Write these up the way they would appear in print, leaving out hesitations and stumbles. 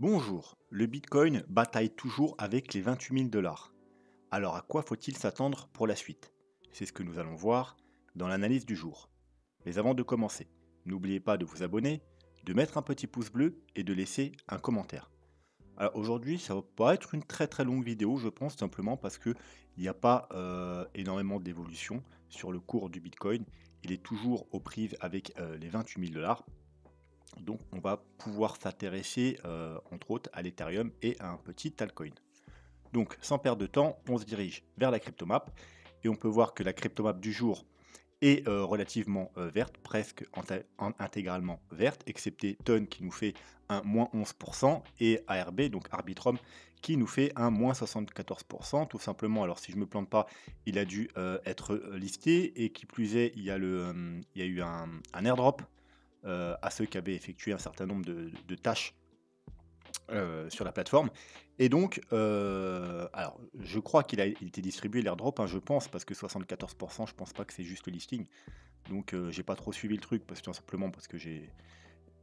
Bonjour, le Bitcoin bataille toujours avec les 28 000 dollars. Alors à quoi faut-il s'attendre pour la suite? C'est ce que nous allons voir dans l'analyse du jour. Mais avant de commencer, n'oubliez pas de vous abonner, de mettre un petit pouce bleu et de laisser un commentaire. Alors aujourd'hui, ça va pas être une très longue vidéo, je pense, simplement parce que il n'y a pas énormément d'évolution sur le cours du Bitcoin. Il est toujours au prix avec les 28 000 dollars. Donc on va pouvoir s'intéresser entre autres à l'Ethereum et à un petit altcoin. Donc sans perdre de temps, on se dirige vers la cryptomap et on peut voir que la cryptomap du jour est relativement verte, presque intégralement verte, excepté TON qui nous fait un moins 11% et ARB, donc Arbitrum, qui nous fait un moins 74%, tout simplement. Alors si je ne me plante pas, il a dû être listé et qui plus est, il y a eu un airdrop à ceux qui avaient effectué un certain nombre de tâches sur la plateforme. Et donc, alors, je crois qu'il a été distribué l'airdrop, hein, je pense, parce que 74%, je pense pas que c'est juste le listing. Donc, j'ai pas trop suivi le truc, parce que tout simplement parce que j'ai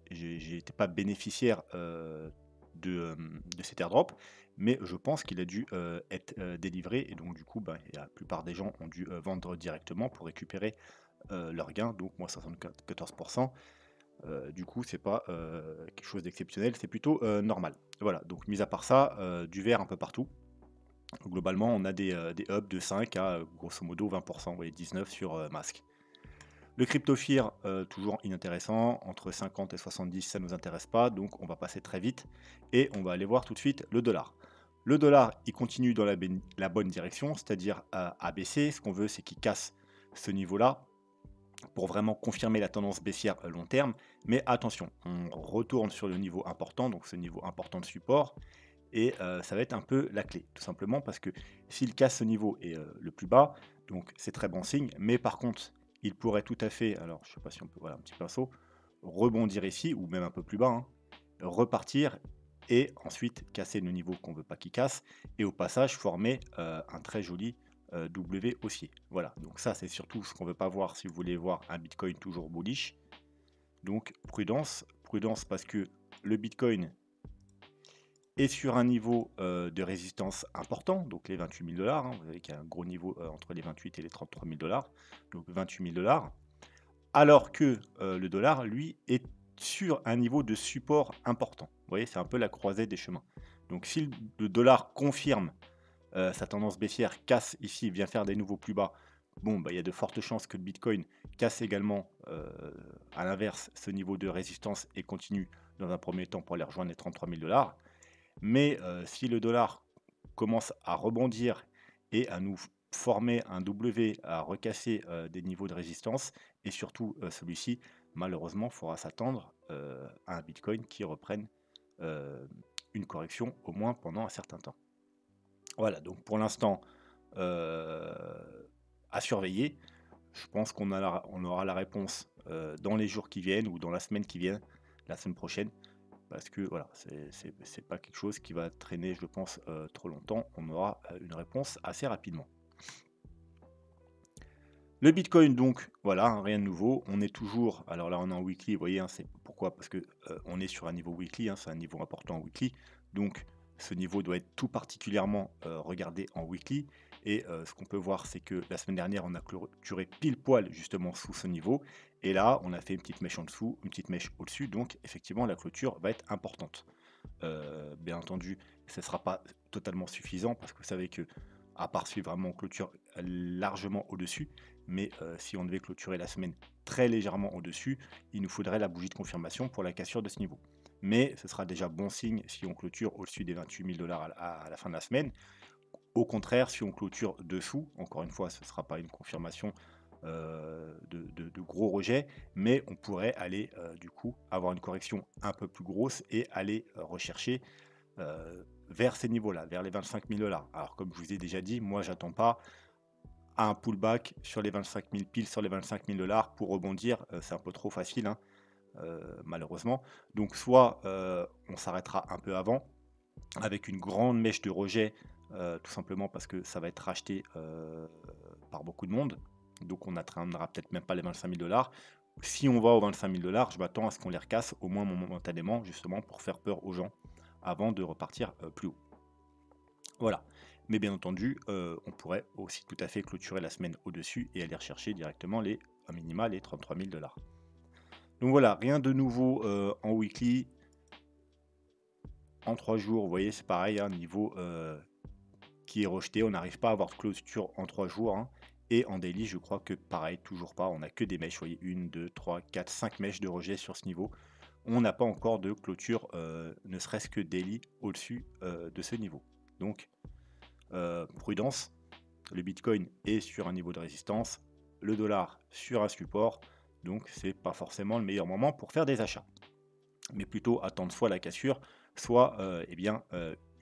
été pas bénéficiaire de cet airdrop, mais je pense qu'il a dû être délivré, et donc du coup, bah, la plupart des gens ont dû vendre directement pour récupérer leur gain, donc moi 74%. Du coup, c'est pas quelque chose d'exceptionnel, c'est plutôt normal. Voilà, donc mis à part ça, du vert un peu partout. Globalement, on a des hubs de 5 à grosso modo 20%, vous voyez 19 sur Mask. Le CryptoFear, toujours inintéressant, entre 50 et 70, ça ne nous intéresse pas, donc on va passer très vite et on va aller voir tout de suite le dollar. Le dollar, il continue dans la bonne direction, c'est-à-dire à baisser. Ce qu'on veut, c'est qu'il casse ce niveau-là pour vraiment confirmer la tendance baissière long terme. Mais attention, on retourne sur le niveau important, donc ce niveau important de support, et ça va être un peu la clé, tout simplement parce que s'il casse ce niveau et le plus bas, donc c'est très bon signe, mais par contre, il pourrait tout à fait, alors je sais pas si on peut, voilà un petit pinceau, rebondir ici, ou même un peu plus bas, hein, repartir, et ensuite casser le niveau qu'on veut pas qu'il casse, et au passage former un très joli W haussier. Voilà, donc ça c'est surtout ce qu'on veut pas voir si vous voulez voir un Bitcoin toujours bullish. Donc prudence, prudence parce que le Bitcoin est sur un niveau de résistance important, donc les 28 000 dollars, hein, vous savez qu'il y a un gros niveau entre les 28 et les 33 000 dollars, donc 28 000 dollars, alors que le dollar, lui, est sur un niveau de support important. Vous voyez, c'est un peu la croisée des chemins. Donc si le dollar confirme sa tendance baissière, casse ici, vient faire des nouveaux plus bas, bon, bah, il y a de fortes chances que le Bitcoin casse également, à l'inverse, ce niveau de résistance et continue dans un premier temps pour aller rejoindre les 33 000 dollars. Mais si le dollar commence à rebondir et à nous former un W, à recasser des niveaux de résistance, et surtout celui-ci, malheureusement, il faudra s'attendre à un Bitcoin qui reprenne euh, une correction au moins pendant un certain temps. Voilà, donc pour l'instant, à surveiller. Je pense on aura la réponse dans les jours qui viennent ou dans la semaine qui vient, la semaine prochaine. Parce que voilà, c'est pas quelque chose qui va traîner, je pense, trop longtemps. On aura une réponse assez rapidement. Le Bitcoin, donc, voilà, hein, rien de nouveau. On est toujours, alors là, on est en weekly, vous voyez, hein, c'est pourquoi? Parce que on est sur un niveau weekly, hein, c'est un niveau important en weekly. Donc, ce niveau doit être tout particulièrement regardé en weekly. Et ce qu'on peut voir, c'est que la semaine dernière, on a clôturé pile poil justement sous ce niveau. Et là, on a fait une petite mèche en dessous, une petite mèche au-dessus. Donc, effectivement, la clôture va être importante. Bien entendu, ce ne sera pas totalement suffisant parce que vous savez que, à part si vraiment on clôture largement au-dessus, mais si on devait clôturer la semaine très légèrement au-dessus, il nous faudrait la bougie de confirmation pour la cassure de ce niveau. Mais ce sera déjà bon signe si on clôture au-dessus des 28 000 dollars à la fin de la semaine. Au contraire, si on clôture dessous, encore une fois, ce ne sera pas une confirmation de gros rejets, mais on pourrait aller du coup avoir une correction un peu plus grosse et aller rechercher vers ces niveaux-là, vers les 25 000 dollars. Alors comme je vous ai déjà dit, moi j'attends pas un pullback sur les 25 000 piles sur les 25 000 dollars pour rebondir, c'est un peu trop facile, hein, malheureusement. Donc soit on s'arrêtera un peu avant avec une grande mèche de rejet, tout simplement parce que ça va être racheté par beaucoup de monde. Donc on n'atteindra peut-être même pas les 25 000 dollars. Si on va aux 25 000 dollars, je m'attends à ce qu'on les recasse au moins momentanément, justement pour faire peur aux gens avant de repartir plus haut. Voilà. Mais bien entendu, on pourrait aussi tout à fait clôturer la semaine au-dessus et aller rechercher directement les, à minima, les 33 000 $. Donc voilà, rien de nouveau en weekly. En 3 jours, vous voyez, c'est pareil, un niveau qui est rejeté. On n'arrive pas à avoir de clôture en 3 jours, hein. Et en daily, je crois que pareil, toujours pas. On n'a que des mèches, vous voyez, 1, 2, 3, 4, 5 mèches de rejet sur ce niveau. On n'a pas encore de clôture, ne serait-ce que daily, au-dessus de ce niveau. Donc, prudence, le Bitcoin est sur un niveau de résistance, le dollar sur un support, donc c'est pas forcément le meilleur moment pour faire des achats. Mais plutôt attendre soit la cassure, soit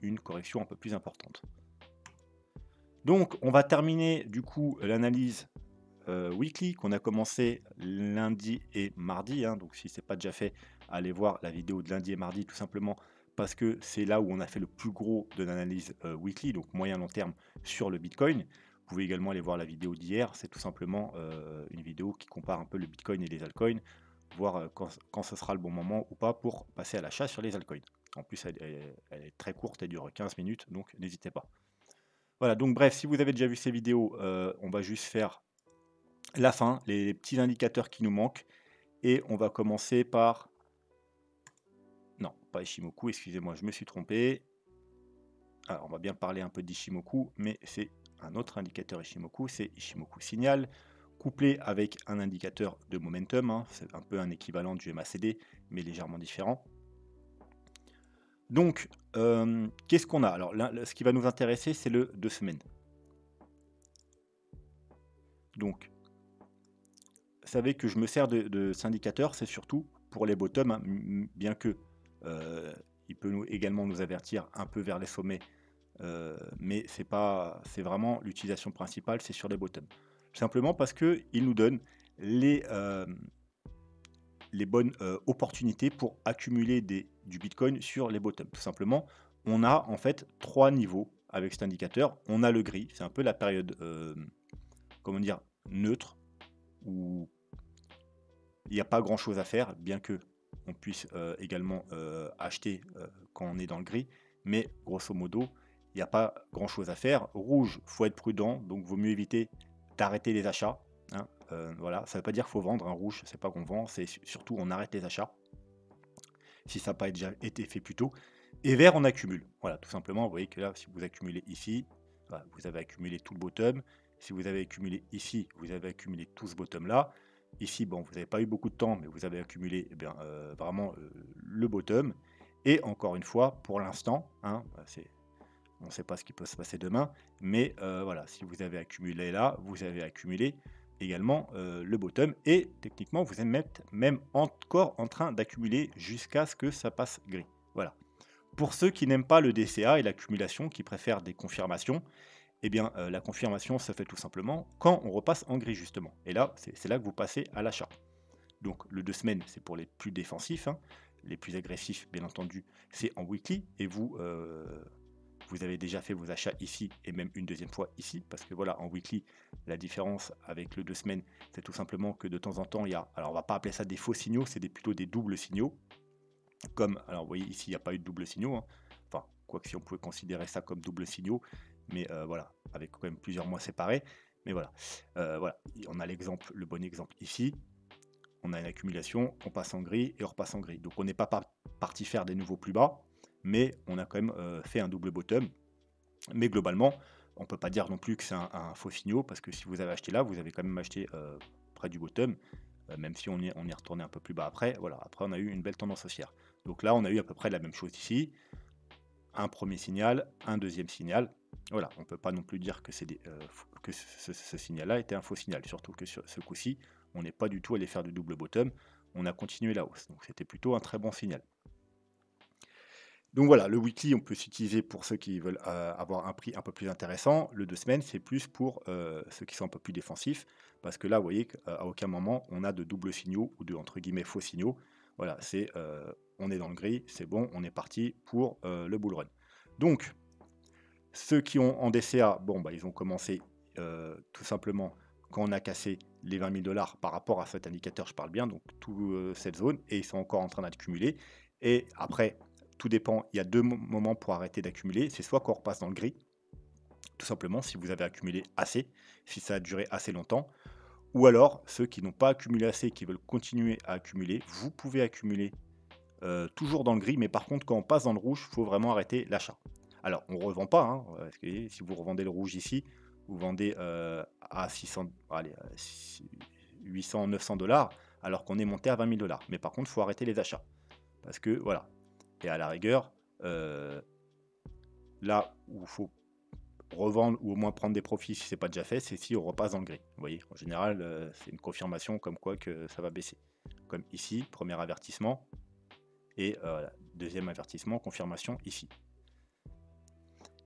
une correction un peu plus importante. Donc on va terminer du coup l'analyse weekly qu'on a commencé lundi et mardi, hein. Donc si ce n'est pas déjà fait, allez voir la vidéo de lundi et mardi tout simplement parce que c'est là où on a fait le plus gros de l'analyse weekly, donc moyen long terme sur le Bitcoin. Vous pouvez également aller voir la vidéo d'hier, c'est tout simplement une vidéo qui compare un peu le Bitcoin et les altcoins, voir quand ce sera le bon moment ou pas pour passer à l'achat sur les altcoins. En plus, elle est très courte, elle dure 15 minutes, donc n'hésitez pas. Voilà, donc bref, si vous avez déjà vu ces vidéos, on va juste faire la fin, les petits indicateurs qui nous manquent. Et on va commencer par... Non, pas Ishimoku, excusez-moi, je me suis trompé. Alors, on va bien parler un peu d'Ishimoku, mais c'est un autre indicateur Ishimoku, c'est Ishimoku Signal, couplé avec un indicateur de momentum, hein. C'est un peu un équivalent du MACD, mais légèrement différent. Donc, qu'est-ce qu'on a? Alors, là, ce qui va nous intéresser, c'est le 2 semaines. Donc, vous savez que je me sers de cet indicateur, c'est surtout pour les bottoms, hein, bien que il peut également nous avertir un peu vers les sommets, mais c'est vraiment l'utilisation principale, c'est sur les bottoms. Simplement parce qu'il nous donne les bonnes opportunités pour accumuler du Bitcoin sur les bottoms. Tout simplement, on a en fait 3 niveaux avec cet indicateur. On a le gris, c'est un peu la période, comment dire, neutre, où il n'y a pas grand chose à faire, bien que on puisse également acheter quand on est dans le gris, mais grosso modo, il n'y a pas grand chose à faire. Rouge, faut être prudent, donc vaut mieux éviter d'arrêter les achats, hein. Voilà, ça ne veut pas dire qu'il faut vendre un rouge, c'est pas qu'on vend, c'est surtout on arrête les achats, si ça n'a pas déjà été fait plus tôt. Et vert, on accumule. Voilà, tout simplement, vous voyez que là, si vous accumulez ici, voilà, vous avez accumulé tout le bottom. Si vous avez accumulé ici, vous avez accumulé tout ce bottom là. Ici, bon, vous n'avez pas eu beaucoup de temps, mais vous avez accumulé vraiment le bottom. Et encore une fois, pour l'instant, hein, on ne sait pas ce qui peut se passer demain, mais voilà, si vous avez accumulé là, vous avez accumulé également le bottom, et techniquement, vous êtes même encore en train d'accumuler jusqu'à ce que ça passe gris. Voilà. Pour ceux qui n'aiment pas le DCA et l'accumulation, qui préfèrent des confirmations, eh bien, la confirmation se fait tout simplement quand on repasse en gris, justement. Et là, c'est là que vous passez à l'achat. Donc, le 2 semaines, c'est pour les plus défensifs, hein. Les plus agressifs, bien entendu, c'est en weekly. Et vous, vous avez déjà fait vos achats ici et même une deuxième fois ici. Parce que voilà, en weekly, la différence avec le 2 semaines, c'est tout simplement que de temps en temps, il y a... Alors, on va pas appeler ça des faux signaux, c'est plutôt des doubles signaux. Comme, alors vous voyez ici, il n'y a pas eu de double signaux, hein. Enfin, quoi que si on pouvait considérer ça comme double signaux, mais voilà, avec quand même plusieurs mois séparés. Mais voilà, voilà, on a l'exemple, le bon exemple ici. On a une accumulation, on passe en gris et on repasse en gris. Donc on n'est pas parti faire des nouveaux plus bas, mais on a quand même fait un double bottom. Mais globalement, on ne peut pas dire non plus que c'est un faux signaux, parce que si vous avez acheté là, vous avez quand même acheté près du bottom, même si on y est retourné un peu plus bas après. Voilà, après on a eu une belle tendance haussière. Donc là, on a eu à peu près la même chose ici. Un premier signal, un deuxième signal. Voilà, on ne peut pas non plus dire que, que ce signal-là était un faux signal. Surtout que sur ce coup-ci, on n'est pas du tout allé faire du double bottom. On a continué la hausse. Donc c'était plutôt un très bon signal. Donc voilà, le weekly, on peut s'utiliser pour ceux qui veulent avoir un prix un peu plus intéressant. Le 2 semaines, c'est plus pour ceux qui sont un peu plus défensifs. Parce que là, vous voyez qu'à aucun moment, on a de double signaux ou de, entre guillemets, faux signaux. Voilà, on est dans le gris, c'est bon, on est parti pour le bull run. Donc, ceux qui ont en DCA, bon, bah, ils ont commencé tout simplement quand on a cassé les 20 000 $ par rapport à cet indicateur, je parle bien, donc toute cette zone, et ils sont encore en train d'accumuler. Et après, tout dépend, il y a deux moments pour arrêter d'accumuler. C'est soit qu'on repasse dans le gris, tout simplement, si vous avez accumulé assez, si ça a duré assez longtemps, ou alors ceux qui n'ont pas accumulé assez, qui veulent continuer à accumuler, vous pouvez accumuler toujours dans le gris, mais par contre, quand on passe dans le rouge, il faut vraiment arrêter l'achat. Alors, on ne revend pas, hein, parce que si vous revendez le rouge ici, vous vendez à 600, allez, 800, 900 dollars, alors qu'on est monté à 20 000 dollars. Mais par contre, il faut arrêter les achats. Parce que, voilà. Et à la rigueur, là où il faut revendre ou au moins prendre des profits si ce n'est pas déjà fait, c'est si on repasse dans le gris. Vous voyez, en général, c'est une confirmation comme quoi que ça va baisser. Comme ici, premier avertissement. Et deuxième avertissement, confirmation ici.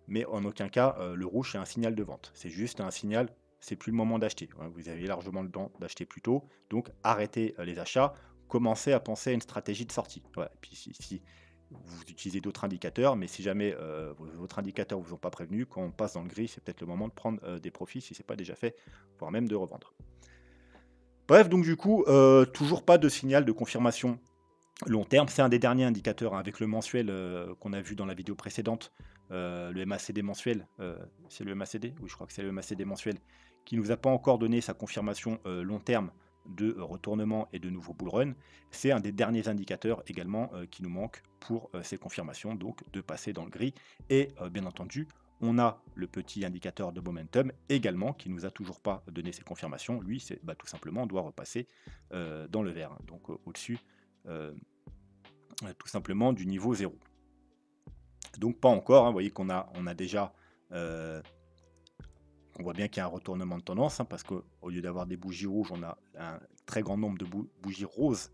Mais en aucun cas, le rouge, c'est un signal de vente. C'est juste un signal, c'est plus le moment d'acheter. Vous avez largement le temps d'acheter plus tôt. Donc, arrêtez les achats. Commencez à penser à une stratégie de sortie. Ouais, et puis, si vous utilisez d'autres indicateurs, mais si jamais votre indicateur ne vous ont pas prévenu, quand on passe dans le gris, c'est peut-être le moment de prendre des profits si ce n'est pas déjà fait, voire même de revendre. Bref, donc du coup, toujours pas de signal de confirmation long terme. C'est un des derniers indicateurs, hein, avec le mensuel qu'on a vu dans la vidéo précédente, le MACD mensuel. C'est le MACD? Oui, je crois que c'est le MACD mensuel, qui nous a pas encore donné sa confirmation long terme de retournement et de nouveau bull run. C'est un des derniers indicateurs également qui nous manque pour ces confirmations, donc de passer dans le gris. Et bien entendu, on a le petit indicateur de momentum également qui nous a toujours pas donné ses confirmations. Lui, c'est tout simplement, on doit repasser dans le vert, hein, donc au-dessus tout simplement du niveau 0. Donc pas encore, hein, vous voyez qu'on a déjà, on voit bien qu'il y a un retournement de tendance, hein, parce qu'au lieu d'avoir des bougies rouges, on a un très grand nombre de bougies roses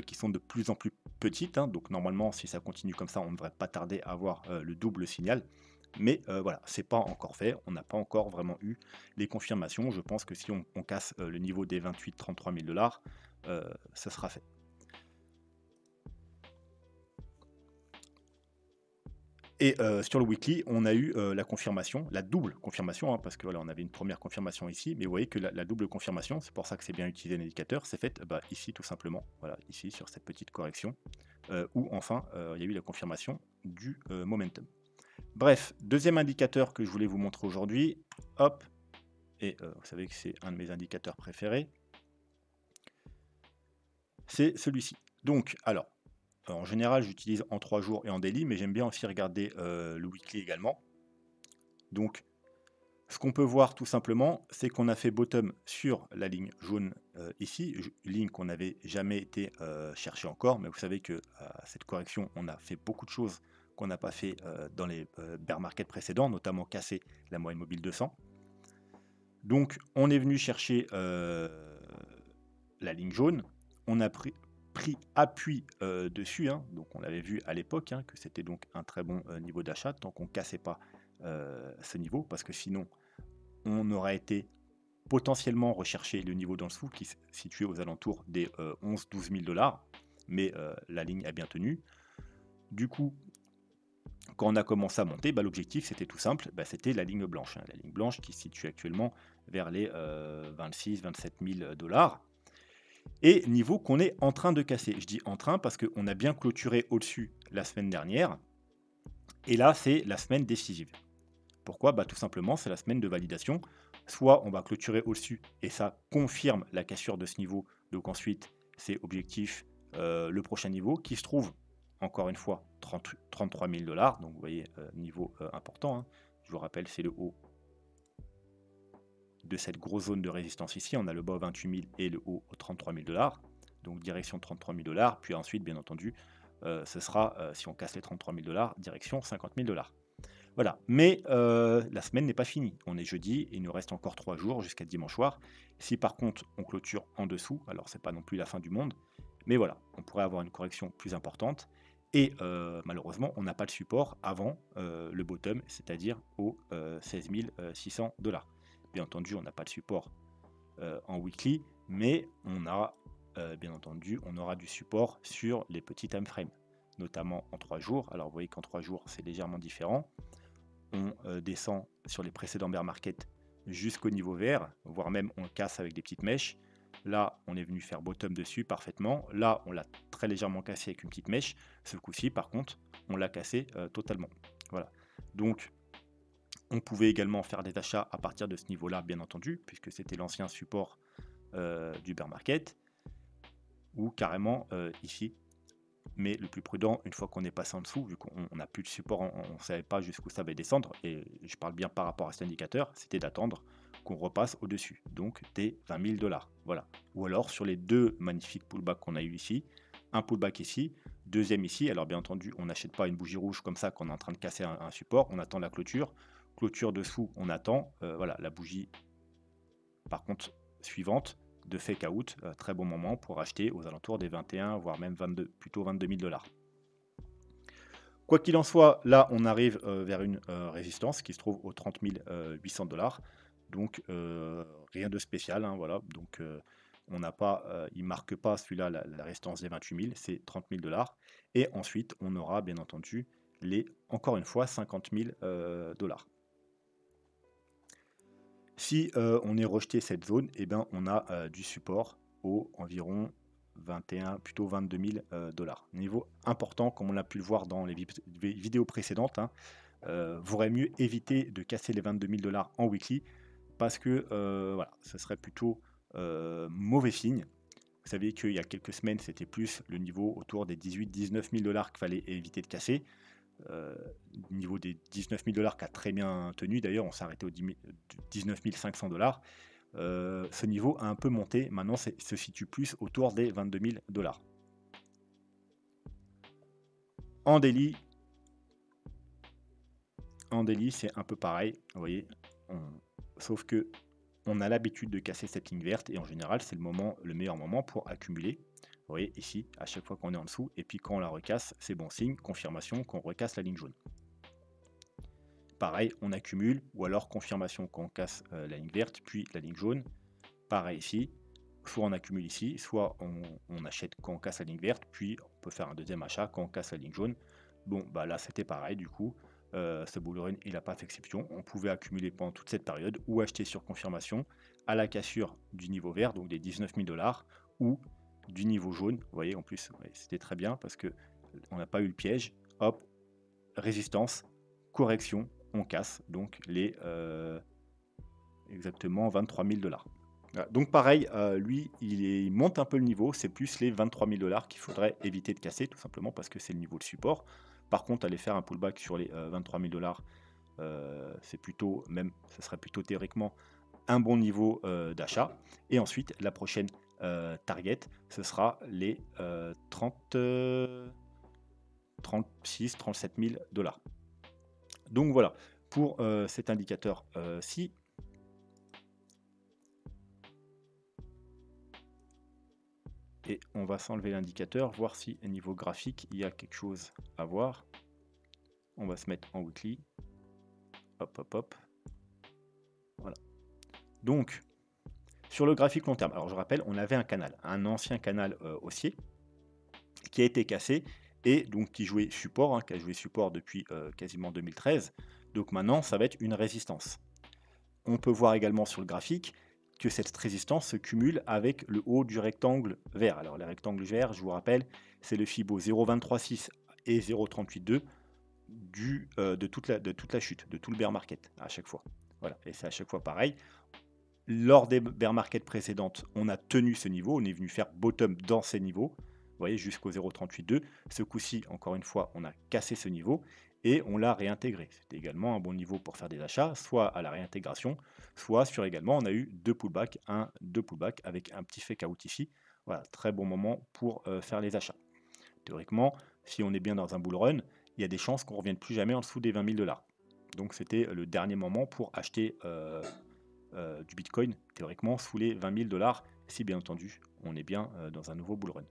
qui sont de plus en plus petites, hein. Donc normalement, si ça continue comme ça, on ne devrait pas tarder à avoir le double signal. Mais voilà, c'est pas encore fait, on n'a pas encore vraiment eu les confirmations. Je pense que si on casse le niveau des 28-33 000 dollars, ça sera fait. Et sur le weekly, on a eu la confirmation, la double confirmation, hein, parce que voilà, on avait une première confirmation ici, mais vous voyez que la double confirmation, c'est pour ça que c'est bien utiliser l'indicateur, c'est faite ici tout simplement, voilà, ici sur cette petite correction, où enfin il y a eu la confirmation du momentum. Bref, deuxième indicateur que je voulais vous montrer aujourd'hui, hop, et vous savez que c'est un de mes indicateurs préférés, c'est celui-ci. Donc, alors, en général, j'utilise en 3 jours et en daily, mais j'aime bien aussi regarder le weekly également. Donc, ce qu'on peut voir tout simplement, c'est qu'on a fait bottom sur la ligne jaune ici, ligne qu'on n'avait jamais été chercher encore, mais vous savez que cette correction, on a fait beaucoup de choses qu'on n'a pas fait dans les bear markets précédents, notamment casser la moyenne mobile 200. Donc, on est venu chercher la ligne jaune, on a pris appui dessus, hein. Donc on l'avait vu à l'époque, hein, que c'était donc un très bon niveau d'achat tant qu'on ne cassait pas ce niveau, parce que sinon on aurait été potentiellement rechercher le niveau d'en dessous qui se situait aux alentours des 11-12 000 dollars, mais la ligne a bien tenu. Du coup, quand on a commencé à monter, l'objectif c'était tout simple, c'était la ligne blanche, hein, la ligne blanche qui se situe actuellement vers les 26-27 000 dollars. Et niveau qu'on est en train de casser. Je dis en train parce qu'on a bien clôturé au-dessus la semaine dernière. Et là, c'est la semaine décisive. Pourquoi? Tout simplement, c'est la semaine de validation. Soit on va clôturer au-dessus et ça confirme la cassure de ce niveau. Donc ensuite, c'est objectif le prochain niveau qui se trouve, encore une fois, 33 000 dollars. Donc vous voyez, niveau important, hein. Je vous rappelle, c'est le haut de cette grosse zone de résistance ici. On a le bas 28 000 et le haut 33 000 dollars. Donc direction 33 000 dollars. Puis ensuite, bien entendu, ce sera, si on casse les 33 000 dollars, direction 50 000 dollars. Voilà. Mais la semaine n'est pas finie. On est jeudi et il nous reste encore 3 jours jusqu'à dimanche soir. Si par contre on clôture en dessous, alors c'est pas non plus la fin du monde. Mais voilà, on pourrait avoir une correction plus importante. Et malheureusement, on n'a pas de support avant le bottom, c'est-à-dire aux 16 600 dollars. Bien entendu, on n'a pas de support en weekly, mais on a, bien entendu, on aura du support sur les petits time frames, notamment en 3 jours. Alors vous voyez qu'en 3 jours, c'est légèrement différent. On descend sur les précédents bear market jusqu'au niveau vert, voire même on casse avec des petites mèches. Là, on est venu faire bottom dessus parfaitement. Là, on l'a très légèrement cassé avec une petite mèche. Ce coup-ci, par contre, on l'a cassé totalement. Voilà. Donc, on pouvait également faire des achats à partir de ce niveau-là, bien entendu, puisque c'était l'ancien support du bear market, ou carrément ici. Mais le plus prudent, une fois qu'on est passé en dessous, vu qu'on n'a plus de support, on ne savait pas jusqu'où ça va descendre, et je parle bien par rapport à cet indicateur, c'était d'attendre qu'on repasse au-dessus, donc des 20 000 $. Voilà. Ou alors sur les deux magnifiques pullbacks qu'on a eu ici, un pullback ici, deuxième ici. Alors bien entendu, on n'achète pas une bougie rouge comme ça qu'on est en train de casser un support, on attend la clôture. Clôture dessous, on attend. Voilà, la bougie, par contre, suivante, de fake out, très bon moment pour acheter aux alentours des 21, voire même 22, plutôt 22 000 $. Quoi qu'il en soit, là, on arrive vers une résistance qui se trouve aux 30 800 $. Donc, rien de spécial, hein, voilà. Donc, on n'a pas, il marque pas celui-là la résistance des 28 000, c'est 30 000 $. Et ensuite, on aura bien entendu les, encore une fois, 50 000 $. Si on est rejeté cette zone, eh ben, on a du support au environ 21, plutôt 22 000 $. Niveau important, comme on a pu le voir dans les vidéos précédentes, hein, vaudrait mieux éviter de casser les 22 000 $ en weekly parce que voilà, ce serait plutôt mauvais signe. Vous savez qu'il y a quelques semaines, c'était plus le niveau autour des 18-19 000 $ qu'il fallait éviter de casser. Niveau des 19 000 $ qui a très bien tenu, d'ailleurs on s'est arrêté aux 19 500 $. Ce niveau a un peu monté, maintenant se situe plus autour des 22 000 $. En daily, c'est un peu pareil, vous voyez, sauf que on a l'habitude de casser cette ligne verte et en général c'est le meilleur moment pour accumuler. Vous voyez ici, à chaque fois qu'on est en dessous, et puis quand on la recasse, c'est bon signe, confirmation qu'on recasse la ligne jaune. Pareil, on accumule, ou alors confirmation qu'on casse la ligne verte, puis la ligne jaune. Pareil ici, soit on accumule ici, soit on achète quand on casse la ligne verte, puis on peut faire un deuxième achat quand on casse la ligne jaune. Bon, bah là c'était pareil du coup, ce bull run il n'a pas fait exception. On pouvait accumuler pendant toute cette période, ou acheter sur confirmation à la cassure du niveau vert, donc des 19 000 $, ou du niveau jaune. Vous voyez, en plus, ouais, c'était très bien parce que on n'a pas eu le piège. Hop, résistance, correction, on casse donc les exactement 23 000 $. Voilà, donc pareil, lui, il monte un peu le niveau, c'est plus les 23 000 $ qu'il faudrait éviter de casser, tout simplement parce que c'est le niveau de support. Par contre, aller faire un pullback sur les 23 000 $, c'est plutôt, même, ce serait plutôt théoriquement un bon niveau d'achat. Et ensuite, la prochaine target, ce sera les 36, 37 000 $. Donc voilà, pour cet indicateur-ci. Et on va s'enlever l'indicateur, voir si au niveau graphique, il y a quelque chose à voir. On va se mettre en weekly. Hop, hop, hop. Voilà. Donc, sur le graphique long terme, alors je rappelle, on avait un canal, un ancien canal haussier, qui a été cassé, et donc qui jouait support, hein, qui a joué support depuis quasiment 2013. Donc maintenant, ça va être une résistance. On peut voir également sur le graphique que cette résistance se cumule avec le haut du rectangle vert. Alors les rectangles verts, je vous rappelle, c'est le Fibo 0,236 et 0,382 de toute la chute, de tout le bear market à chaque fois. Voilà, et c'est à chaque fois pareil. Lors des bear market précédentes, on a tenu ce niveau, on est venu faire bottom dans ces niveaux, vous voyez, jusqu'au 0,382. Ce coup-ci, encore une fois, on a cassé ce niveau et on l'a réintégré. C'était également un bon niveau pour faire des achats, soit à la réintégration, soit sur également, on a eu deux pullbacks, deux pullbacks avec un petit fake out ici. Voilà, très bon moment pour faire les achats. Théoriquement, si on est bien dans un bull run, il y a des chances qu'on ne revienne plus jamais en dessous des 20 000 $. Donc c'était le dernier moment pour acheter du Bitcoin, théoriquement, sous les 20 000 $, si bien entendu, on est bien dans un nouveau bull run.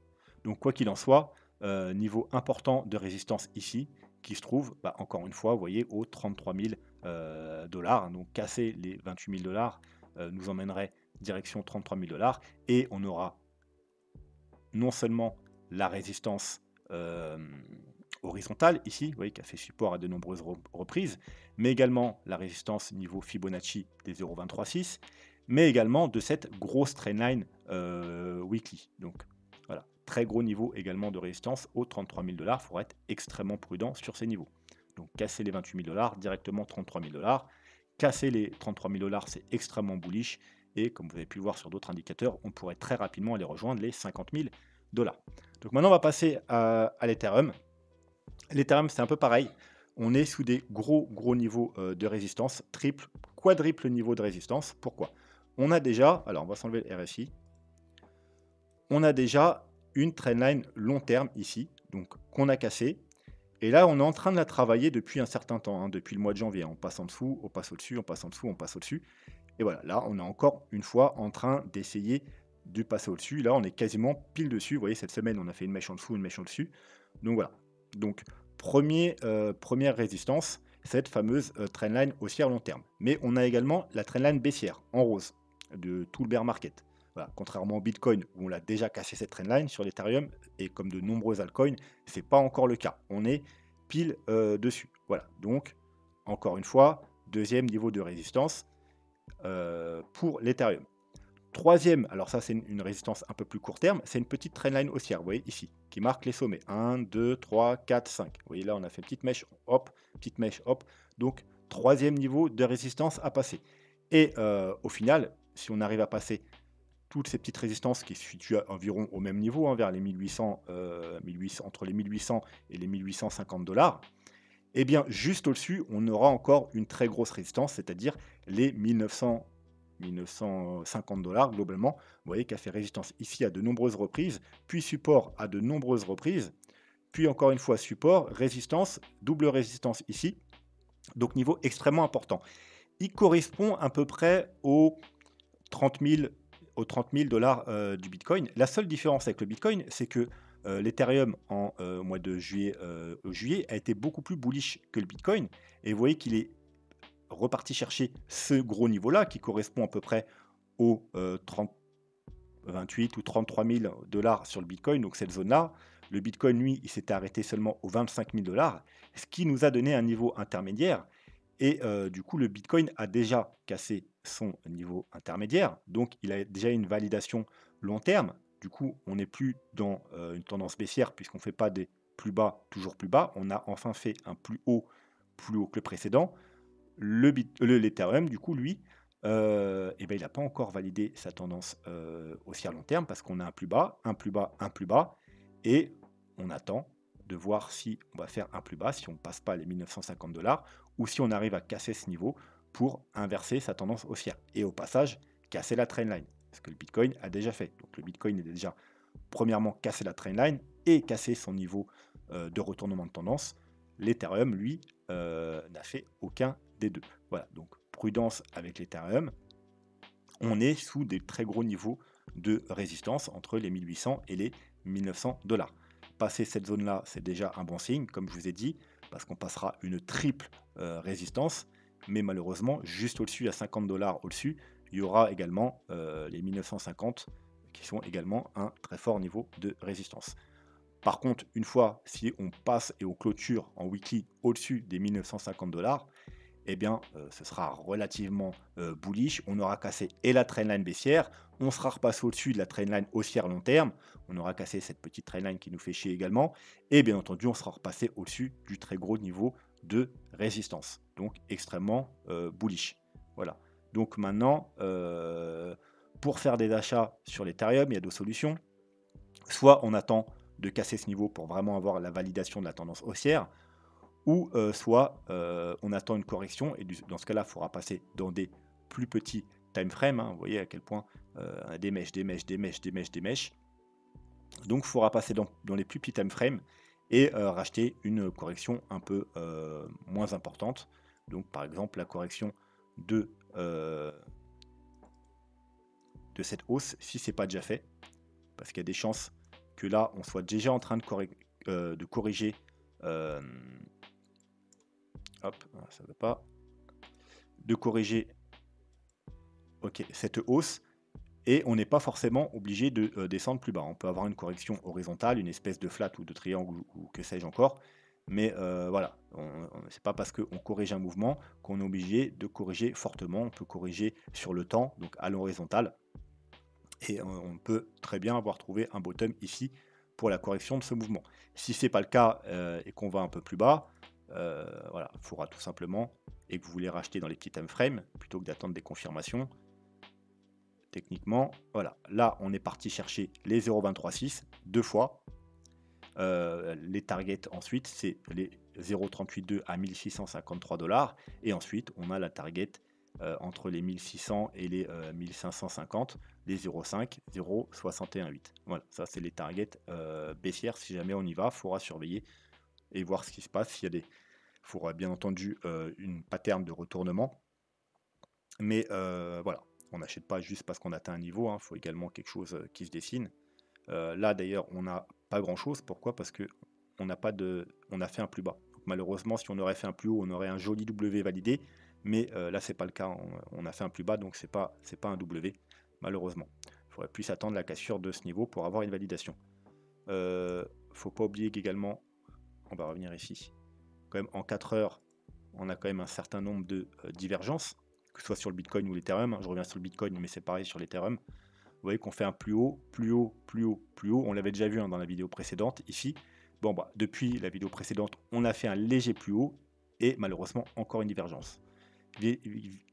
Donc quoi qu'il en soit, niveau important de résistance ici, qui se trouve, bah, encore une fois, vous voyez, aux 33 000 $. Donc casser les 28 000 $ nous emmènerait direction 33 000 $, et on aura non seulement la résistance horizontale ici, vous voyez, qui a fait support à de nombreuses reprises, mais également la résistance niveau Fibonacci des 0,236, mais également de cette grosse trendline weekly. Donc voilà, très gros niveau également de résistance aux 33 000 $. Il faudra être extrêmement prudent sur ces niveaux. Donc casser les 28 000 $, directement 33 000 $. Casser les 33 000 $, c'est extrêmement bullish. Et comme vous avez pu le voir sur d'autres indicateurs, on pourrait très rapidement aller rejoindre les 50 000 $. Donc maintenant, on va passer à l'Ethereum. L'Ethereum, c'est un peu pareil. On est sous des gros niveaux de résistance, triple, quadruple niveau de résistance. Pourquoi? On a déjà, alors on va s'enlever le RSI, on a déjà une trendline long terme ici, donc qu'on a cassé. Et là, on est en train de la travailler depuis un certain temps, hein, depuis le mois de janvier. On passe en dessous, on passe au-dessus, on passe en dessous, on passe au-dessus. Et voilà, là, on est encore une fois en train d'essayer de passer au-dessus. Là, on est quasiment pile dessus. Vous voyez, cette semaine, on a fait une mèche en dessous, une mèche en dessus. Donc voilà. Donc, première résistance, cette fameuse trendline haussière long terme. Mais on a également la trendline baissière, en rose, de tout le bear market. Voilà. Contrairement au Bitcoin, où on l'a déjà cassé cette trendline, sur l'Ethereum, et comme de nombreux altcoins, ce n'est pas encore le cas. On est pile dessus. Voilà. Donc, encore une fois, deuxième niveau de résistance pour l'Ethereum. Troisième, alors ça c'est une résistance un peu plus court terme, c'est une petite trendline haussière, vous voyez ici, qui marque les sommets. 1, 2, 3, 4, 5. Vous voyez là, on a fait petite mèche, hop, petite mèche, hop. Donc, troisième niveau de résistance à passer. Et au final, si on arrive à passer toutes ces petites résistances qui se situent environ au même niveau, hein, vers les 1800, 1800, entre les 1800 et les 1850 $, eh bien, juste au-dessus, on aura encore une très grosse résistance, c'est-à-dire les 1900, 1950 $ globalement. Vous voyez qu'elle fait résistance ici à de nombreuses reprises, puis support à de nombreuses reprises, puis encore une fois support, résistance, double résistance ici. Donc niveau extrêmement important. Il correspond à peu près aux 30 000, $ du Bitcoin. La seule différence avec le Bitcoin, c'est que l'Ethereum en mois de juillet, a été beaucoup plus bullish que le Bitcoin. Et vous voyez qu'il est reparti chercher ce gros niveau-là, qui correspond à peu près aux 28 ou 33 000 $ sur le Bitcoin, donc cette zone-là. Le Bitcoin, lui, il s'était arrêté seulement aux 25 000 $, ce qui nous a donné un niveau intermédiaire. Et du coup, le Bitcoin a déjà cassé son niveau intermédiaire, donc il a déjà une validation long terme. Du coup, on n'est plus dans une tendance baissière puisqu'on ne fait pas des plus bas, toujours plus bas. On a enfin fait un plus haut que le précédent. L'Ethereum, du coup, lui, eh ben, il n'a pas encore validé sa tendance haussière long terme parce qu'on a un plus bas, un plus bas, un plus bas. Et on attend de voir si on va faire un plus bas, si on ne passe pas les 1950 $, ou si on arrive à casser ce niveau pour inverser sa tendance haussière. Et au passage, casser la trendline, ce que le Bitcoin a déjà fait. Donc le Bitcoin est déjà, premièrement, cassé la trendline et cassé son niveau de retournement de tendance. L'Ethereum, lui, n'a fait aucun des deux. Voilà, donc prudence avec l'Ethereum. On est sous des très gros niveaux de résistance entre les 1800 et les 1900 $. Passer cette zone-là, c'est déjà un bon signe, comme je vous ai dit, parce qu'on passera une triple résistance, mais malheureusement, juste au-dessus, à 50 $ au-dessus, il y aura également les 1950 qui sont également un très fort niveau de résistance. Par contre, une fois, si on passe et on clôture en weekly au-dessus des 1950 $, eh bien, ce sera relativement bullish. On aura cassé et la trendline baissière, on sera repassé au-dessus de la trendline haussière long terme, on aura cassé cette petite trendline qui nous fait chier également, et bien entendu, on sera repassé au-dessus du très gros niveau de résistance, donc extrêmement bullish. Voilà. Donc maintenant, pour faire des achats sur l'Ethereum, il y a deux solutions. Soit on attend de casser ce niveau pour vraiment avoir la validation de la tendance haussière, ou soit on attend une correction, et dans ce cas-là, il faudra passer dans des plus petits time frames, hein. Vous voyez à quel point des mèches, des mèches, des mèches, des mèches, des mèches. Donc il faudra passer dans les plus petits time frames et racheter une correction un peu moins importante. Donc par exemple la correction de cette hausse, si ce n'est pas déjà fait, parce qu'il y a des chances que là, on soit déjà en train de corriger. Hop, ça ne veut pas. De corriger cette hausse. Et on n'est pas forcément obligé de descendre plus bas. On peut avoir une correction horizontale, une espèce de flat ou de triangle ou que sais-je encore. Mais voilà, c'est pas parce qu'on corrige un mouvement qu'on est obligé de corriger fortement. On peut corriger sur le temps, donc à l'horizontale. Et on peut très bien avoir trouvé un bottom ici pour la correction de ce mouvement. Si ce n'est pas le cas et qu'on va un peu plus bas, voilà, il faudra tout simplement, et que vous voulez racheter dans les petits time frames, plutôt que d'attendre des confirmations, techniquement, voilà, là on est parti chercher les 0,236 deux fois. Les targets ensuite, c'est les 0,382 à 1653 $. Et ensuite, on a la target entre les 1600 et les 1550, les 0,5, 0,618. Voilà, ça c'est les targets baissières. Si jamais on y va, il faudra surveiller et voir ce qui se passe. S'il y a des, il faudra bien entendu une pattern de retournement. Mais voilà, on n'achète pas juste parce qu'on atteint un niveau. Il faut également quelque chose qui se dessine. Là d'ailleurs, on n'a pas grand chose. Pourquoi? Parce que on a fait un plus bas. Donc, malheureusement, si on aurait fait un plus haut, on aurait un joli W validé. Mais là, c'est pas le cas. On a fait un plus bas, donc c'est pas un W, malheureusement. Il faudrait plus attendre la cassure de ce niveau pour avoir une validation. Faut pas oublier qu'également, on va revenir ici. Quand même, en 4 heures, on a quand même un certain nombre de divergences, que ce soit sur le Bitcoin ou l'Ethereum. Je reviens sur le Bitcoin, mais c'est pareil sur l'Ethereum. Vous voyez qu'on fait un plus haut, plus haut, plus haut, plus haut. On l'avait déjà vu dans la vidéo précédente ici. Bon, bah, depuis la vidéo précédente, on a fait un léger plus haut et malheureusement encore une divergence.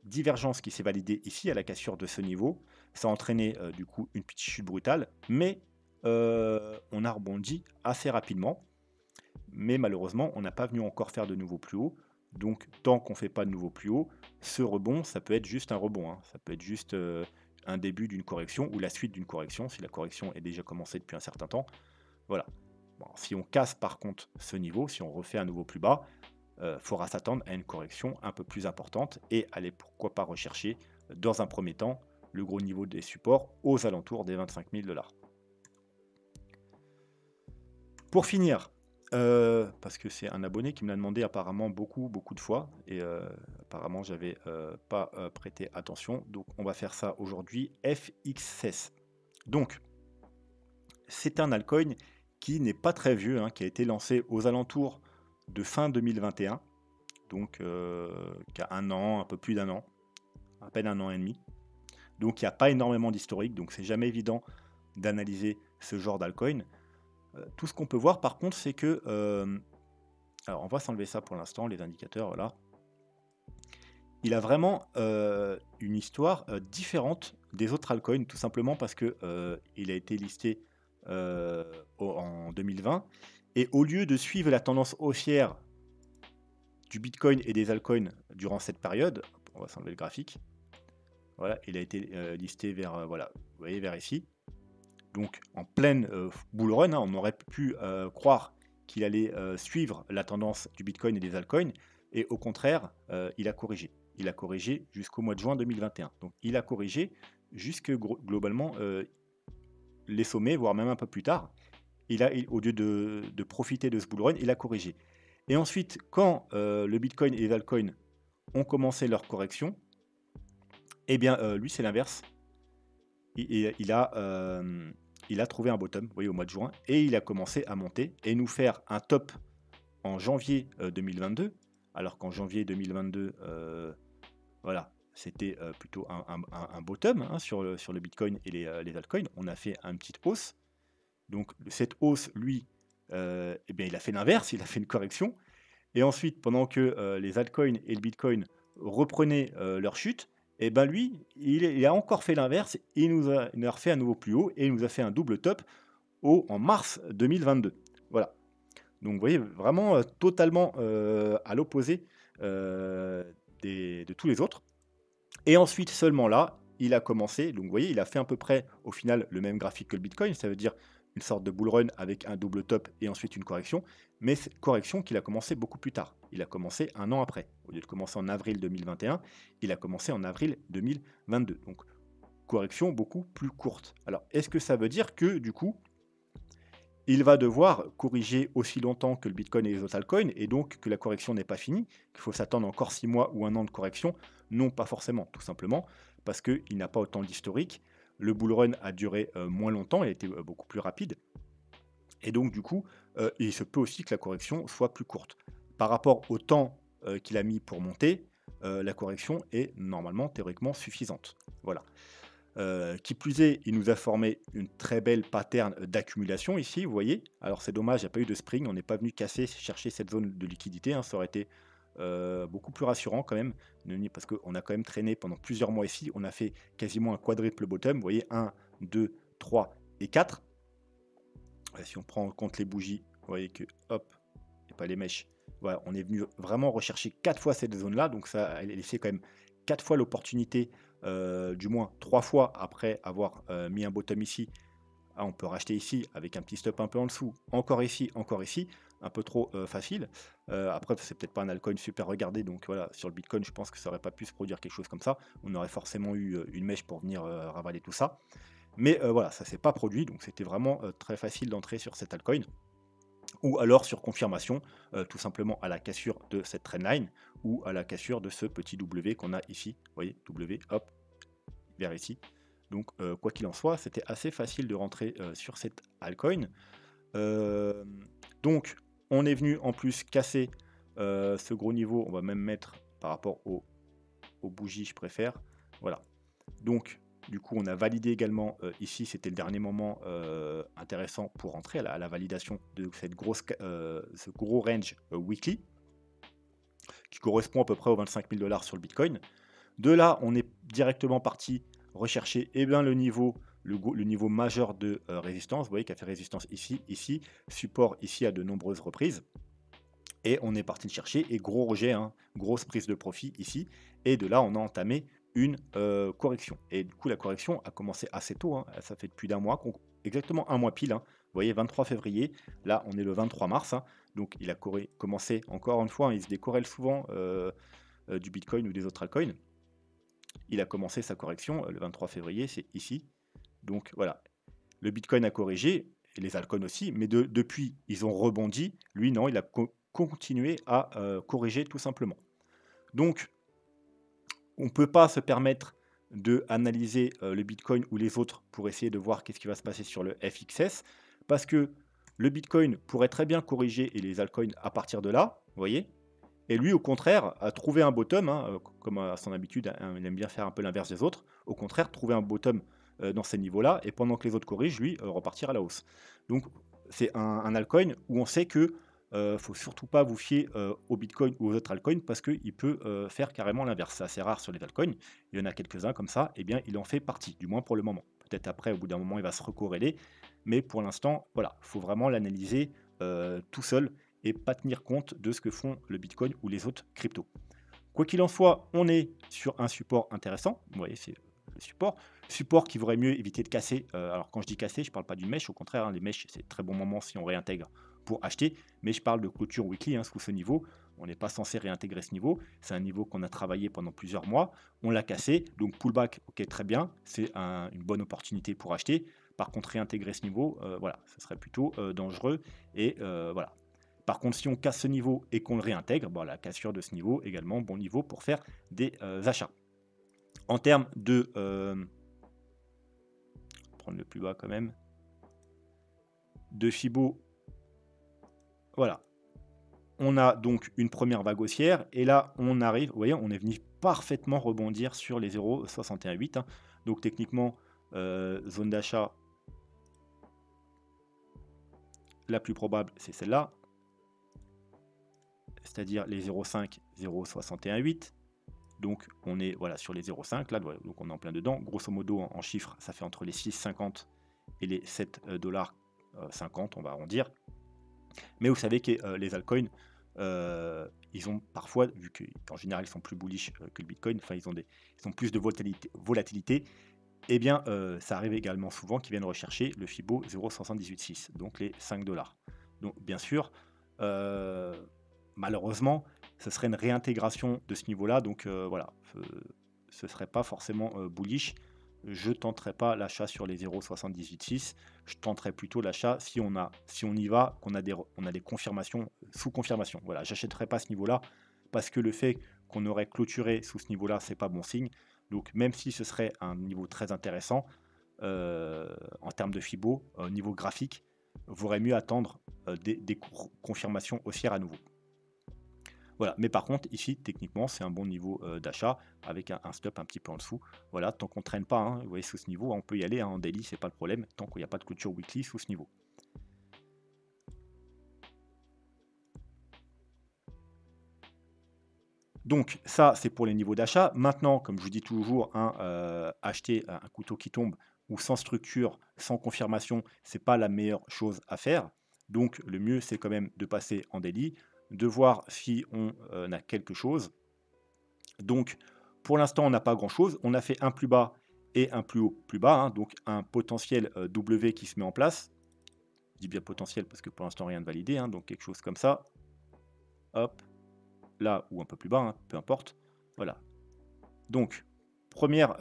Divergence qui s'est validée ici à la cassure de ce niveau. Ça a entraîné du coup une petite chute brutale, mais on a rebondi assez rapidement. Mais malheureusement, on n'a pas venu encore faire de nouveau plus haut. Donc, tant qu'on ne fait pas de nouveau plus haut, ce rebond, ça peut être juste un rebond. Ça peut être juste un début d'une correction ou la suite d'une correction, si la correction est déjà commencée depuis un certain temps. Voilà. Bon, si on casse par contre ce niveau, si on refait un nouveau plus bas, il faudra s'attendre à une correction un peu plus importante et aller pourquoi pas rechercher dans un premier temps le gros niveau des supports aux alentours des 25 000 $. Pour finir, parce que c'est un abonné qui me l'a demandé apparemment beaucoup de fois et apparemment j'avais pas prêté attention, donc on va faire ça aujourd'hui. FXS. Donc c'est un altcoin qui n'est pas très vieux, qui a été lancé aux alentours de fin 2021, donc qui a un an, un peu plus d'un an, à peine un an et demi. Donc il n'y a pas énormément d'historique, donc c'est jamais évident d'analyser ce genre d'altcoin. Tout ce qu'on peut voir par contre, c'est que alors on va s'enlever ça pour l'instant, les indicateurs, voilà. Il a vraiment une histoire différente des autres altcoins, tout simplement parce que il a été listé en 2020, et au lieu de suivre la tendance haussière du Bitcoin et des altcoins durant cette période, on va s'enlever le graphique, voilà, il a été listé vers, voilà, vous voyez, vers ici. Donc en pleine bull run, on aurait pu croire qu'il allait suivre la tendance du Bitcoin et des altcoins, et au contraire, il a corrigé. Il a corrigé jusqu'au mois de juin 2021. Donc il a corrigé jusque globalement les sommets, voire même un peu plus tard. Au lieu de profiter de ce bull run, il a corrigé. Et ensuite, quand le Bitcoin et les altcoins ont commencé leur correction, eh bien lui c'est l'inverse. Il a trouvé un bottom, vous voyez, au mois de juin, et il a commencé à monter et nous faire un top en janvier 2022, alors qu'en janvier 2022, voilà, c'était plutôt un bottom sur le Bitcoin et les altcoins. On a fait une petite hausse. Donc cette hausse, lui, eh bien, il a fait l'inverse, il a fait une correction. Et ensuite, pendant que les altcoins et le Bitcoin reprenaient leur chute, et ben lui, il a encore fait l'inverse, il nous a refait un nouveau plus haut et il nous a fait un double top en mars 2022. Voilà. Donc vous voyez, vraiment totalement à l'opposé de tous les autres. Et ensuite, seulement là, il a commencé, donc vous voyez, il a fait à peu près au final le même graphique que le Bitcoin, ça veut dire une sorte de bull run avec un double top et ensuite une correction, mais cette correction qu'il a commencé beaucoup plus tard. Il a commencé un an après. Au lieu de commencer en avril 2021, il a commencé en avril 2022. Donc correction beaucoup plus courte. Alors est-ce que ça veut dire que du coup, il va devoir corriger aussi longtemps que le Bitcoin et les autres altcoins, et donc que la correction n'est pas finie, qu'il faut s'attendre encore 6 mois ou un an de correction? Non, pas forcément, tout simplement parce qu'il n'a pas autant d'historique. Le bull run a duré moins longtemps, il a été beaucoup plus rapide. Et donc du coup, il se peut aussi que la correction soit plus courte. Par rapport au temps, qu'il a mis pour monter, la correction est normalement, théoriquement suffisante. Voilà. Qui plus est, il nous a formé une très belle pattern d'accumulation ici, vous voyez? Alors c'est dommage, il n'y a pas eu de spring, on n'est pas venu casser, chercher cette zone de liquidité, hein, ça aurait été, beaucoup plus rassurant quand même, parce qu'on a quand même traîné pendant plusieurs mois ici. On a fait quasiment un quadruple bottom, vous voyez? 1, 2, 3 et 4. Si on prend en compte les bougies, vous voyez que, hop, et pas les mèches, voilà, on est venu vraiment rechercher 4 fois cette zone-là, donc ça a laissé quand même 4 fois l'opportunité, du moins 3 fois après avoir, mis un bottom ici. Ah, on peut racheter ici avec un petit stop un peu en dessous, encore ici, un peu trop, facile. Après c'est peut-être pas un altcoin super regardé, donc voilà, sur le Bitcoin, je pense que ça aurait pas pu se produire quelque chose comme ça. On aurait forcément eu, une mèche pour venir, ravaler tout ça. Mais, voilà, ça s'est pas produit, donc c'était vraiment, très facile d'entrer sur cet altcoin. Ou alors sur confirmation, tout simplement à la cassure de cette trendline ou à la cassure de ce petit W qu'on a ici. Vous voyez? W, hop, vers ici. Donc, quoi qu'il en soit, c'était assez facile de rentrer, sur cette altcoin. Donc on est venu en plus casser, ce gros niveau. On va même mettre par rapport aux bougies, je préfère. Voilà. Donc, du coup, on a validé également, ici, c'était le dernier moment, intéressant pour rentrer à la validation de cette ce gros range, weekly, qui correspond à peu près aux 25 000 $ sur le Bitcoin. De là, on est directement parti rechercher, eh bien, le niveau majeur de, résistance. Vous voyez qu'il a fait résistance ici, ici, support ici à de nombreuses reprises. Et on est parti le chercher et gros rejet, hein, grosse prise de profit ici. Et de là, on a entamé une, correction. Et du coup, la correction a commencé assez tôt, hein, ça fait plus d'un mois, exactement un mois pile, hein. Vous voyez, 23 février, là, on est le 23 mars, hein. Donc il a commencé, encore une fois, hein, il se décorrèle souvent, du Bitcoin ou des autres altcoins. Il a commencé sa correction, le 23 février, c'est ici. Donc voilà, le Bitcoin a corrigé, et les altcoins aussi, mais depuis, ils ont rebondi. Lui, non, il a continué à, corriger tout simplement. Donc, on ne peut pas se permettre d'analyser, le Bitcoin ou les autres pour essayer de voir qu'est-ce qui va se passer sur le FXS, parce que le Bitcoin pourrait très bien corriger et les altcoins à partir de là, vous voyez? Et lui, au contraire, a trouvé un bottom, hein, comme à son habitude, hein, il aime bien faire un peu l'inverse des autres. Au contraire, trouver un bottom, dans ces niveaux-là, et pendant que les autres corrigent, lui, repartir à la hausse. Donc, c'est un altcoin où on sait que faut surtout pas vous fier au Bitcoin ou aux autres altcoins parce qu'il peut faire carrément l'inverse. C'est assez rare sur les altcoins. Il y en a quelques-uns comme ça, et bien il en fait partie, du moins pour le moment. Peut-être après, au bout d'un moment, il va se recorréler, mais pour l'instant, voilà, il faut vraiment l'analyser tout seul et pas tenir compte de ce que font le Bitcoin ou les autres cryptos. Quoi qu'il en soit, on est sur un support intéressant. Vous voyez, c'est le support. Support qui vaudrait mieux éviter de casser. Alors, quand je dis casser, je ne parle pas d'une mèche. Au contraire, hein, les mèches, c'est très bon moment si on réintègre pour acheter. Mais je parle de clôture weekly, hein, sous ce niveau. On n'est pas censé réintégrer ce niveau. C'est un niveau qu'on a travaillé pendant plusieurs mois. On l'a cassé. Donc, pullback, ok, très bien. C'est une bonne opportunité pour acheter. Par contre, réintégrer ce niveau, voilà, ce serait plutôt dangereux. Et voilà. Par contre, si on casse ce niveau et qu'on le réintègre, bon, la cassure de ce niveau, également bon niveau pour faire des achats. En termes de... prendre le plus bas quand même. De Fibo, voilà. On a donc une première vague haussière. Et là, on arrive, vous voyez, on est venu parfaitement rebondir sur les 0,618. Hein. Donc techniquement, zone d'achat la plus probable, c'est celle-là. C'est-à-dire les 0,5, 0,618. Donc on est voilà, sur les 0,5, là, donc on est en plein dedans. Grosso modo, en chiffres, ça fait entre les 6,50 et les 7,50 $, on va arrondir. Mais vous savez que les altcoins, ils ont parfois, vu qu'en général ils sont plus bullish que le Bitcoin, enfin ils ont plus de volatilité, et eh bien ça arrive également souvent qu'ils viennent rechercher le Fibo 0,786, donc les 5 $. Donc bien sûr, malheureusement, ce serait une réintégration de ce niveau-là, donc voilà, ce ne serait pas forcément bullish. Je ne tenterai pas l'achat sur les 0,786. Je tenterai plutôt l'achat si on y va, qu'on a des confirmations sous confirmation. Voilà, j'achèterai pas ce niveau-là parce que le fait qu'on aurait clôturé sous ce niveau-là, c'est pas bon signe. Donc même si ce serait un niveau très intéressant en termes de Fibo, au niveau graphique, vaudrait mieux attendre des confirmations haussières à nouveau. Voilà, mais par contre, ici, techniquement, c'est un bon niveau d'achat avec un stop un petit peu en dessous. Voilà, tant qu'on ne traîne pas, hein, vous voyez, sous ce niveau, on peut y aller, hein, en daily, c'est pas le problème, tant qu'il n'y a pas de clôture weekly sous ce niveau. Donc ça, c'est pour les niveaux d'achat. Maintenant, comme je vous dis toujours, hein, acheter un couteau qui tombe ou sans structure, sans confirmation, c'est pas la meilleure chose à faire. Donc le mieux, c'est quand même de passer en daily, de voir si on a quelque chose. Donc pour l'instant, on n'a pas grand-chose. On a fait un plus bas et un plus haut plus bas, hein, donc un potentiel W qui se met en place. Je dis bien potentiel parce que pour l'instant, rien de validé, hein, donc quelque chose comme ça. Hop, là ou un peu plus bas, hein, peu importe. Voilà. Donc, première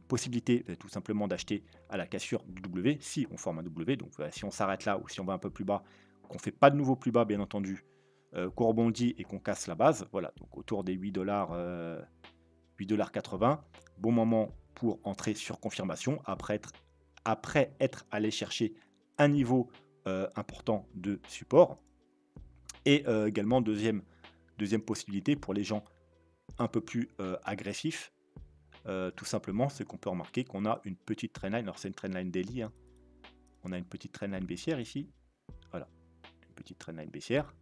possibilité, tout simplement d'acheter à la cassure du W, si on forme un W. Donc, si on s'arrête là ou si on va un peu plus bas, qu'on ne fait pas de nouveau plus bas, bien entendu, qu'on rebondit et qu'on casse la base. Voilà, donc autour des 8 $, 8,80 $. Bon moment pour entrer sur confirmation après être allé chercher un niveau important de support. Et également, deuxième possibilité pour les gens un peu plus agressifs, tout simplement, c'est qu'on peut remarquer qu'on a une petite trendline. Alors, c'est une trendline daily, hein. On a une petite trendline baissière ici. Voilà, une petite trendline baissière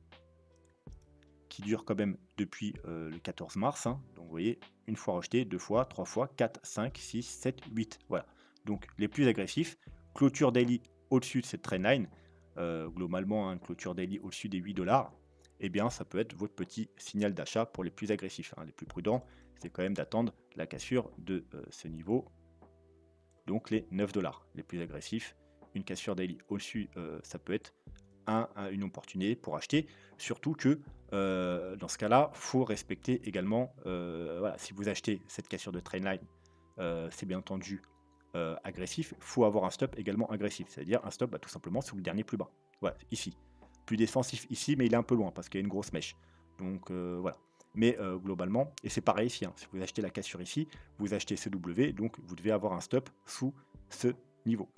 qui dure quand même depuis le 14 mars. Hein. Donc, vous voyez, une fois rejeté, deux fois, trois fois, 4, 5, 6, 7, 8. Voilà. Donc, les plus agressifs, clôture daily au-dessus de cette trendline, globalement, une clôture daily au-dessus des 8 $, eh bien, ça peut être votre petit signal d'achat pour les plus agressifs. Hein. Les plus prudents, c'est quand même d'attendre la cassure de ce niveau, donc les 9 $. Les plus agressifs, une cassure daily au-dessus, ça peut être une opportunité pour acheter. Surtout que dans ce cas-là, il faut respecter également, voilà, si vous achetez cette cassure de trendline, c'est bien entendu agressif, il faut avoir un stop également agressif, c'est-à-dire un stop tout simplement sous le dernier plus bas. Voilà, ici. Plus défensif ici, mais il est un peu loin parce qu'il y a une grosse mèche. Donc voilà. Mais globalement, et c'est pareil ici, hein, si vous achetez la cassure ici, vous achetez ce W, donc vous devez avoir un stop sous ce niveau.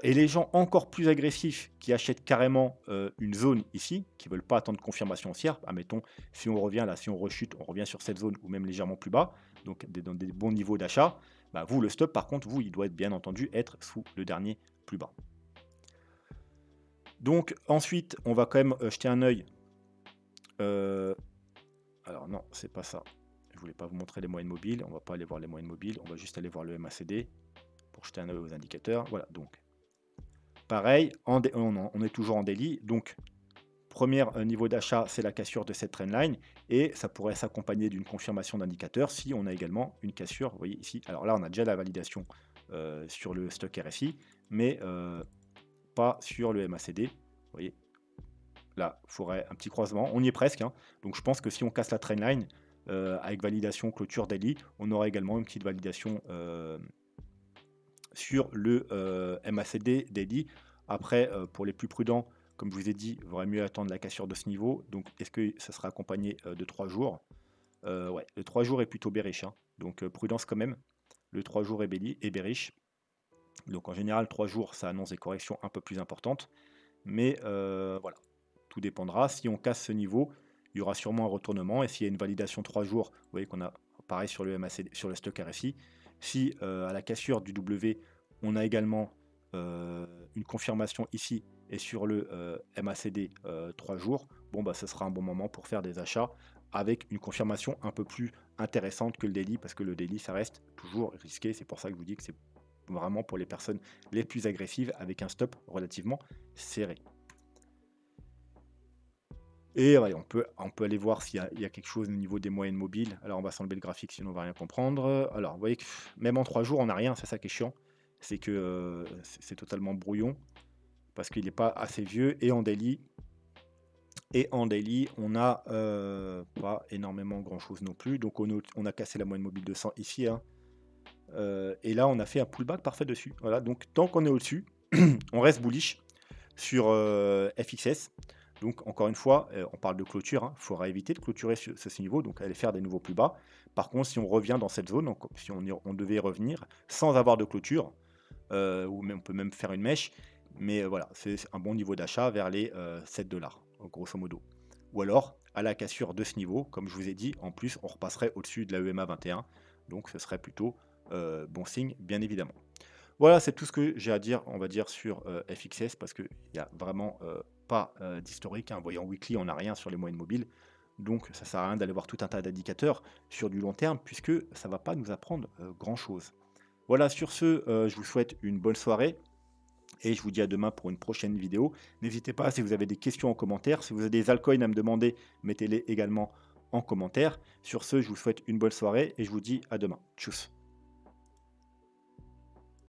Et les gens encore plus agressifs qui achètent carrément une zone ici, qui ne veulent pas attendre confirmation haussière, admettons, si on revient là, si on rechute, on revient sur cette zone ou même légèrement plus bas, donc dans des bons niveaux d'achat, bah vous, le stop, par contre, vous, il doit être bien entendu être sous le dernier plus bas. Donc ensuite, on va quand même jeter un œil. Alors non, c'est pas ça. Je voulais pas vous montrer les moyennes mobiles. On va pas aller voir les moyennes mobiles. On va juste aller voir le MACD pour jeter un œil aux indicateurs. Voilà, donc pareil, on est toujours en daily. Donc premier niveau d'achat, c'est la cassure de cette trendline et ça pourrait s'accompagner d'une confirmation d'indicateur si on a également une cassure. Vous voyez ici. Alors là, on a déjà la validation sur le stock RSI, mais pas sur le MACD. Vous voyez, là, il faudrait un petit croisement. On y est presque. Hein. Donc je pense que si on casse la trendline avec validation clôture daily, on aura également une petite validation sur le MACD daily. Après, pour les plus prudents, comme je vous ai dit, il vaudrait mieux attendre la cassure de ce niveau. Donc est-ce que ça sera accompagné de 3 jours Ouais, le 3 jours est plutôt bearish. Hein. Donc prudence quand même. Le 3 jours est bearish. Donc en général, 3 jours, ça annonce des corrections un peu plus importantes. Mais voilà, tout dépendra. Si on casse ce niveau, il y aura sûrement un retournement. Et s'il y a une validation 3 jours, vous voyez qu'on a pareil sur le MACD, sur le stock RSI. Si à la cassure du W, on a également une confirmation ici et sur le MACD 3 jours, bon bah ce sera un bon moment pour faire des achats avec une confirmation un peu plus intéressante que le daily, parce que le daily ça reste toujours risqué. C'est pour ça que je vous dis que c'est vraiment pour les personnes les plus agressives avec un stop relativement serré. Et ouais, on peut aller voir s'il y a quelque chose au niveau des moyennes mobiles. Alors on va s'enlever le graphique sinon on va rien comprendre. Alors vous voyez que même en 3 jours on n'a rien, c'est ça qui est chiant. C'est que c'est totalement brouillon parce qu'il n'est pas assez vieux. Et en daily, on n'a pas énormément grand chose non plus. Donc on a cassé la moyenne mobile de 100 ici. Hein. Et là on a fait un pullback parfait dessus. Voilà, donc tant qu'on est au-dessus, on reste bullish sur FXS. Donc encore une fois, on parle de clôture, il faudra éviter de clôturer sur ce niveau, donc aller faire des nouveaux plus bas. Par contre, si on revient dans cette zone, donc si on devait revenir sans avoir de clôture, ou même, on peut même faire une mèche. Mais voilà, c'est un bon niveau d'achat vers les 7 dollars, grosso modo. Ou alors, à la cassure de ce niveau, comme je vous ai dit, en plus, on repasserait au-dessus de la EMA 21. Donc, ce serait plutôt bon signe, bien évidemment. Voilà, c'est tout ce que j'ai à dire, on va dire, sur FXS, parce qu'il n'y a vraiment pas d'historique. Hein. Voyant weekly, on n'a rien sur les moyennes mobiles. Donc, ça ne sert à rien d'aller voir tout un tas d'indicateurs sur du long terme, puisque ça ne va pas nous apprendre grand-chose. Voilà, sur ce, je vous souhaite une bonne soirée. Et je vous dis à demain pour une prochaine vidéo. N'hésitez pas, si vous avez des questions en commentaire, si vous avez des altcoins à me demander, mettez-les également en commentaire. Sur ce, je vous souhaite une bonne soirée et je vous dis à demain. Tchuss.